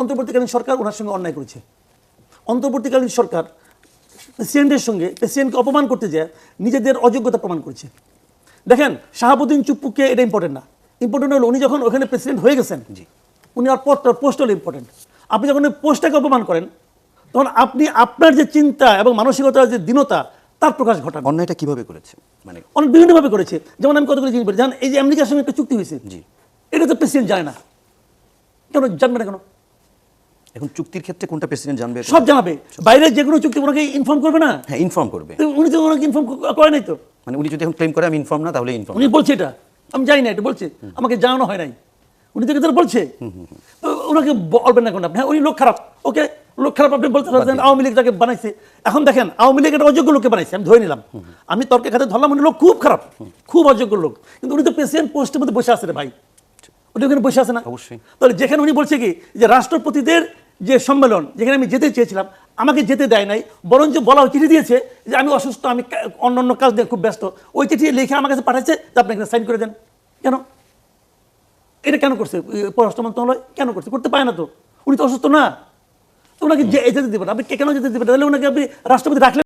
অন্তর্বর্তীকালীন সরকার ওনার সঙ্গে অন্যায় করেছে। অন্তর্বর্তীকালীন সরকার প্রেসিডেন্টের সঙ্গে প্রেসিডেন্টকে অপমান করতে যায় নিজেদের অযোগ্যতা প্রমাণ করেছে। দেখেন শাহাবুদ্দিন চুপ্পুকে এটা ইম্পর্টেন্ট না, ইম্পর্টেন্ট হলো উনি যখন ওখানে প্রেসিডেন্ট হয়ে গেছেন উনি আর পোস্ট হলো ইম্পর্টেন্ট। আপনি যখন ওই পোস্টটাকে অপমান করেন তখন আপনি আপনার যে চিন্তা এবং মানসিকতার যে দীনতা তার প্রকাশ ঘটান। অন্যায়টা কিভাবে করেছে? মানে অনেক বিভিন্নভাবে করেছে। যেমন আমি কতগুলো জিনিস বলি, যেমন এই যে আমেরিকার সঙ্গে একটা চুক্তি হয়েছে, এটা তো প্রেসিডেন্ট জানে না, কেন জানবে না কেন? এখন চুক্তির ক্ষেত্রে কোনটা প্রেসিডেন্ট জানবে? সব জানাবে, বাইরে যে কোনো চুক্তি ওনাকে ইনফর্ম করবে না? হ্যাঁ, ইনফর্ম করবে। উনি তো ওনাকে ইনফর্ম করে নাই তো। মানে উনি যদি এখন ক্লেম করে আমি ইনফর্ম না, তাহলে ইনফর্ম। উনি বলছে এটা আমি জানি না, এটা বলছে আমাকে জানানো হয় নাই, উনি তো এটা বলছে। তো ওনাকে বলবেন না কেন আপনি? হ্যাঁ উনি লোক খারাপ, ওকে লোক খারাপ আপনি বলতে পারছেন, আওয়ামী লীগ তাকে বানাইছে। এখন দেখেন আওয়ামী লীগ একটা অযোগ্য লোককে বানাইছে, আমি ধরে নিলাম, আমি তর্কের খাতে ধরলাম উনি লোক খুব খারাপ, খুব অযোগ্য লোক, কিন্তু উনি তো প্রেসিডেন্ট পোস্টের মধ্যে বসে আছে রে ভাই, উনি ওখানে বসে আছে না? অবশ্যই। তাহলে যেখানে উনি বলছে কি যে রাষ্ট্রপতিদের যে সম্মেলন যেখানে আমি যেতে চেয়েছিলাম আমাকে যেতে দেয় নাই, বরঞ্চ বলা চিঠি দিয়েছে যে আমি অসুস্থ, আমি অন্য কাজ দিয়ে খুব ব্যস্ত, ওই চিঠি লিখে আমার কাছে পাঠাচ্ছে যে আপনি এখানে সাইন করে দেন। কেন এটা কেন করছে পররাষ্ট্র মন্ত্রণালয়? কেন করছে? করতে পারে না তো, উনি তো অসুস্থ না, তো ওনাকে যেতে দেবেন আপনি, কেন যেতে দেবেন? তাহলে ওনাকে আপনি রাষ্ট্রপতি রাখলেন